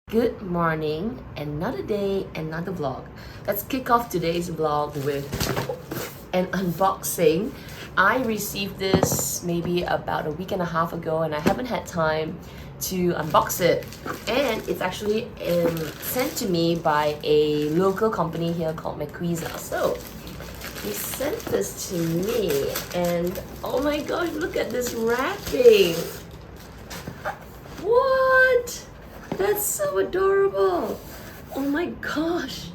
Good morning, another day, another vlog. Let's kick off today's vlog with an unboxing. I received this maybe about a week and a half ago and I haven't had time to unbox it. And it's actually sent to me by a local company here called Maquisa. So they sent this to me and oh my gosh, look at this wrapping. What? That's so adorable. Oh my gosh,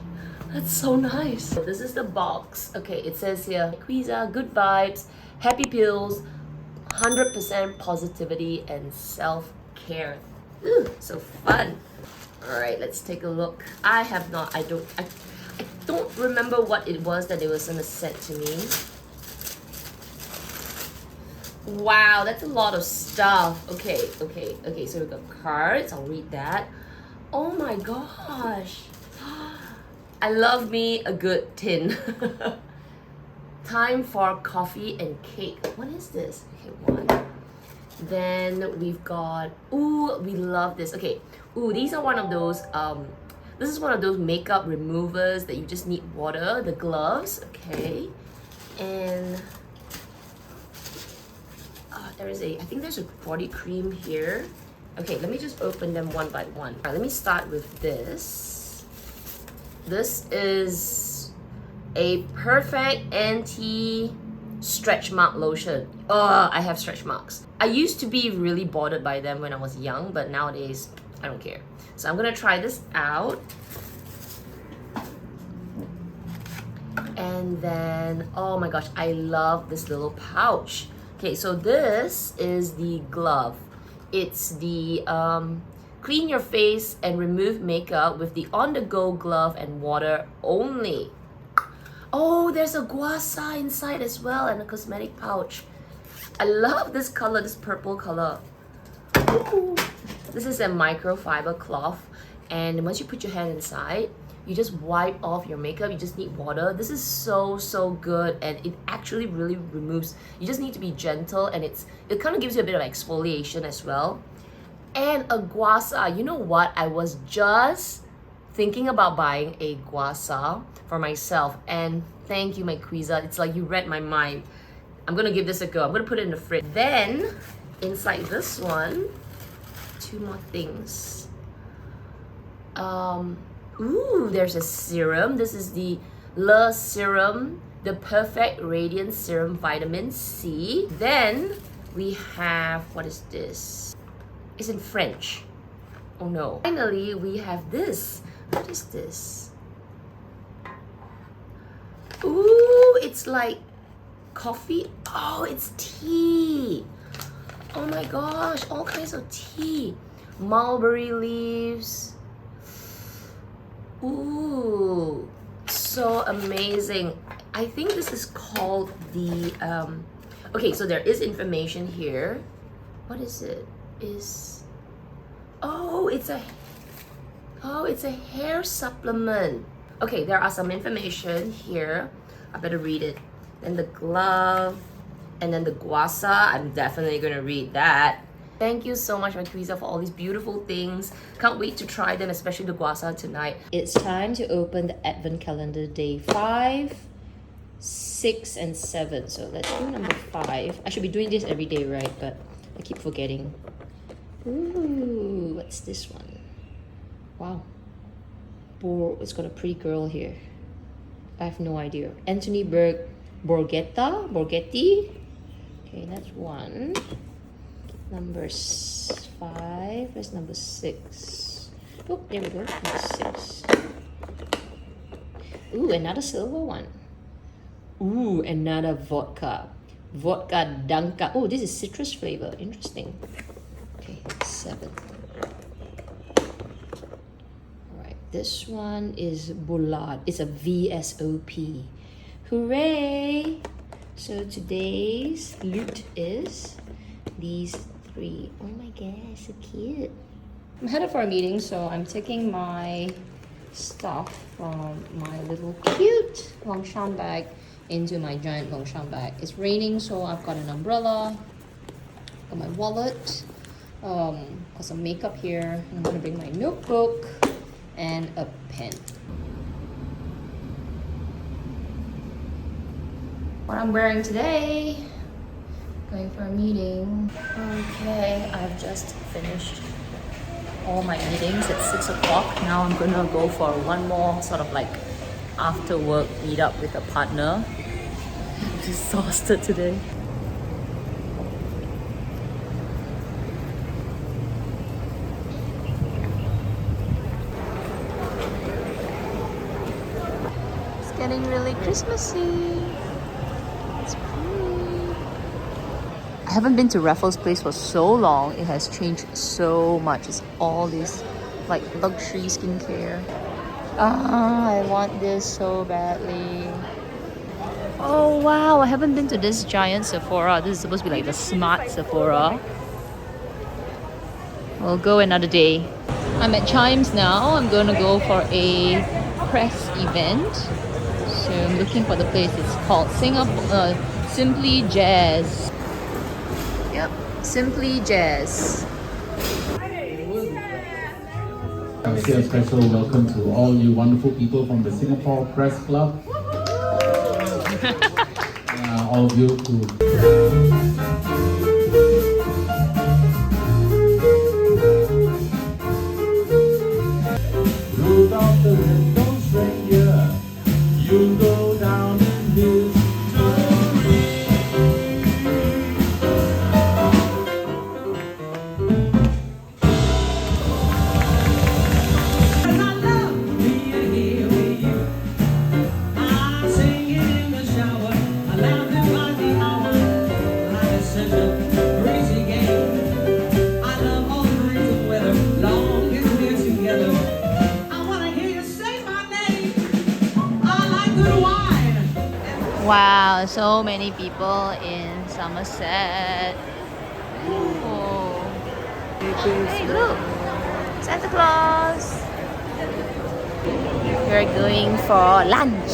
that's so nice. So this is the box. Okay, it says here, Maquisa, good vibes, happy pills, 100% positivity and self-care. Ooh, so fun. All right, let's take a look. I don't remember what it was that they were gonna send to me. Wow, that's a lot of stuff. Okay, so we've got cards. I'll read that. Oh my gosh. I love me a good tin. Time for coffee and cake. What is this? Okay, one. Then we've got, ooh, we love this. Okay, ooh, these are one of those, this is one of those makeup removers that you just need water, the gloves, okay. And I think there's a body cream here. Okay, let me just open them one by one. All right, let me start with this. This is a perfect anti-stretch mark lotion. Oh, I have stretch marks. I used to be really bothered by them when I was young, but nowadays, I don't care. So I'm gonna try this out. And then, oh my gosh, I love this little pouch. Okay, so this is the glove. It's the clean your face and remove makeup with the on-the-go glove and water only. Oh, there's a guasa inside as well and a cosmetic pouch. I love this color, this purple color. Ooh. This is a microfiber cloth, and once you put your hand inside, you just wipe off your makeup. You just need water. This is so good, and it actually really removes. You just need to be gentle, and it kind of gives you a bit of exfoliation as well. And a guasa. You know what? I was just thinking about buying a guasa for myself, and thank you, Maquisa. It's like you read my mind. I'm gonna give this a go. I'm gonna put it in the fridge. Then inside this one, two more things. Ooh, there's a serum. This is the Le Serum, the Perfect Radiant Serum Vitamin C. Then we have, what is this? It's in French. Oh no. Finally, we have this. What is this? Ooh, it's like coffee. Oh, it's tea. Oh my gosh, all kinds of tea. Mulberry leaves. Ooh, so amazing. I think this is called the, okay, so there is information here. What is it? Oh, it's a hair supplement. Okay, there are some information here. I better read it. Then the glove, and then the guasa. I'm definitely gonna read that. Thank you so much, Maquisa, for all these beautiful things. Can't wait to try them, especially the guasa tonight. It's time to open the Advent calendar, day 5, 6, and 7. So let's do number 5. I should be doing this every day, right? But I keep forgetting. Ooh, what's this one? Wow. It's got a pretty girl here. I have no idea. Anthony Borghetti. Okay, that's 1. Number 5. Where's number 6? Oh, there we go. Number 6. Ooh, another silver one. Ooh, another vodka. Vodka Danka. Oh, this is citrus flavor. Interesting. Okay, 7. Alright, this one is Boulard. It's a VSOP. Hooray! So today's loot is these 3. Oh my gosh, so cute. I'm headed for a meeting, so I'm taking my stuff from my little cute Longshan bag into my giant Longshan bag. It's raining, so I've got an umbrella, got my wallet, Got some makeup here. I'm gonna bring my notebook and a pen. What I'm wearing today, going for a meeting. Okay, I've just finished all my meetings at 6 o'clock. Now I'm gonna go for one more sort of like after work meet up with a partner. I'm exhausted today. It's getting really Christmassy. It's pretty. I haven't been to Raffles place for so long. It has changed so much. It's all this like luxury skincare. I want this so badly. Oh wow, I haven't been to this giant Sephora. This is supposed to be like the smart Sephora. We'll go another day. I'm at Chimes now. I'm gonna go for a press event. So I'm looking for the place. It's called Simply Jazz. Yep, Simply Jazz. I'll say a special welcome to all you wonderful people from the Singapore Press Club. All of you who... Rudolph the red-nosed reindeer, you go down in history. Wow, so many people in Somerset. Oh. Hey, look! Santa Claus! We're going for lunch.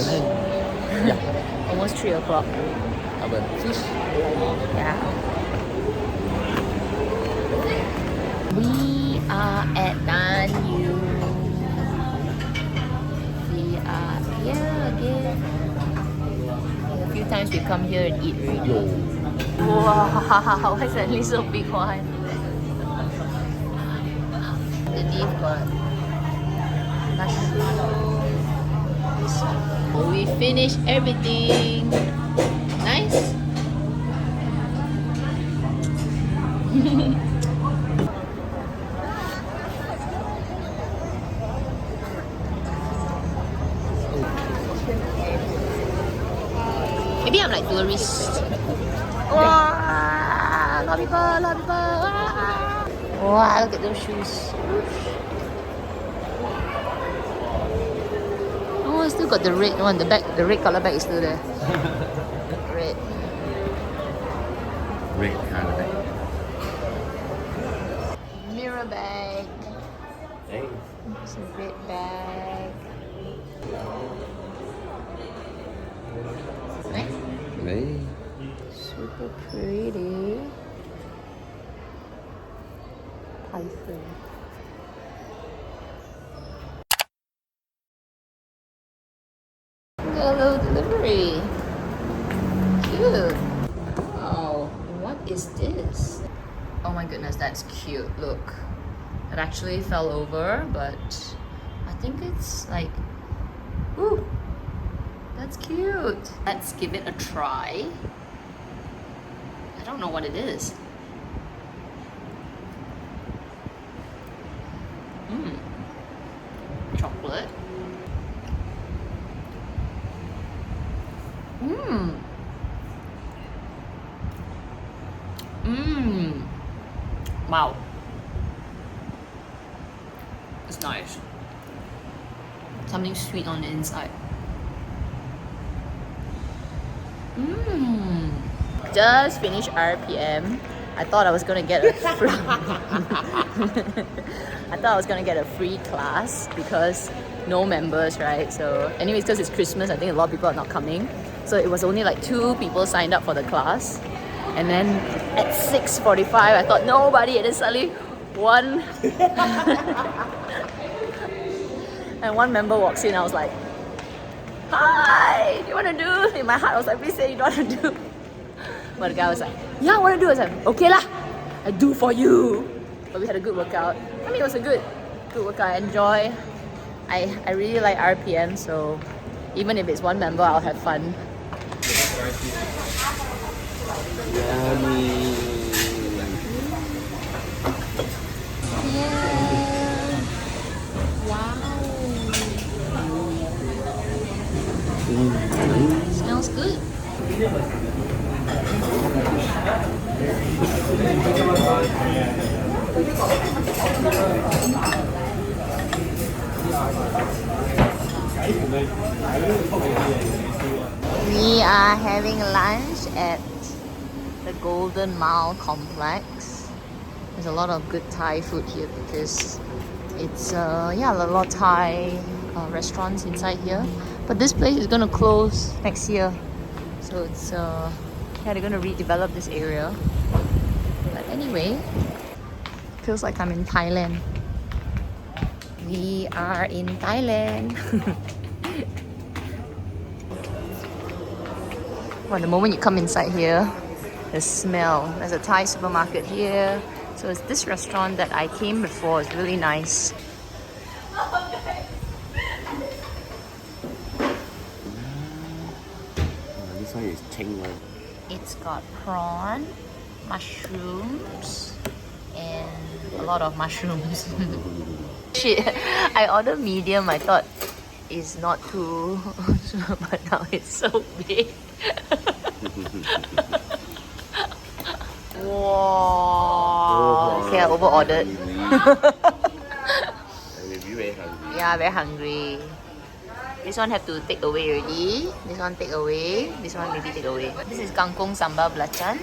Yeah. Almost 3 o'clock. Have a fish. Yeah. We are at Danyu. We are here again. A few times we come here and eat already. Wow, why suddenly so big one? The leaf got mushrooms. We finished everything. Nice. Maybe I'm like tourist. Wow, a lot of people, a lot of people. Wow, look at those shoes. Oh, still got the red one. The red color bag is still there. Red. Red color bag. Mirror bag. Hey. It's a red bag. Nice. Hey. Super pretty. Python. Hello, delivery. Cute. Wow, what is this? Oh my goodness, that's cute. Look, it actually fell over, but I think it's like, ooh, that's cute. Let's give it a try. I don't know what it is. Chocolate. Wow. It's nice. Something sweet on the inside. Just finished RPM. I thought I was gonna get a free I thought I was gonna get a free class because no members, right? So anyways, because it's Christmas, I think a lot of people are not coming. So it was only like 2 people signed up for the class. And then at 6:45, I thought nobody, and then suddenly, one and one member walks in. I was like, hi, do you want to do? In my heart I was like, please say you don't want to do. But the guy was like, yeah, I want to do. I was like, okay lah, I do for you. But we had a good workout. I mean, it was a good workout. I enjoy. I really like RPM, so even if it's one member, I'll have fun. Yummy. Smells good. We are having lunch at the Golden Mile complex. There's a lot of good Thai food here because it's yeah, a lot of Thai restaurants inside here. But this place is gonna close next year, so it's yeah, they're gonna redevelop this area. But anyway, feels like I'm in Thailand. We are in Thailand. Well, the moment you come inside here, the smell. There's a Thai supermarket here. So it's this restaurant that I came before. It's really nice. This one is cheng one. It's got prawn, mushrooms, and a lot of mushrooms. Shit, I ordered medium. I thought it's not too, but now it's so big. Wow. Okay, I over ordered. Yeah, very hungry. This one have to take away already. This one take away. This one maybe take away. This is kangkong sambal belacan.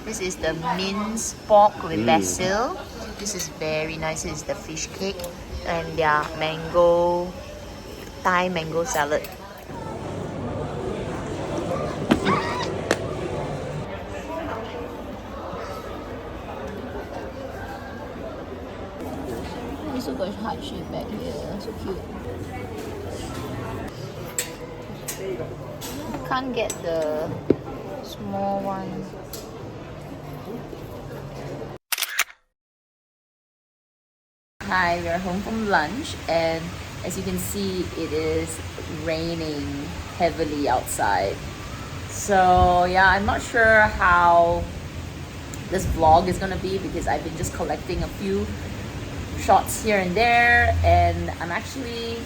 This is the minced pork with basil. This is very nice. This is the fish cake. And their mango, Thai mango salad. This also got heart shape back here. So cute. Can't get the small one. Hi, we are home from lunch, and as you can see, it is raining heavily outside. So yeah, I'm not sure how this vlog is gonna be because I've been just collecting a few shots here and there, and I'm actually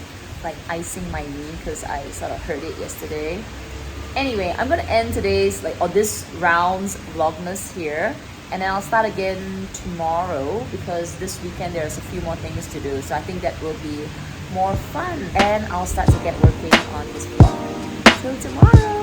like icing my knee because I sort of hurt it yesterday. Anyway, I'm gonna end today's or this round's Vlogmas here, and then I'll start again tomorrow because this weekend there's a few more things to do, so I think that will be more fun, and I'll start to get working on this vlog. Till tomorrow.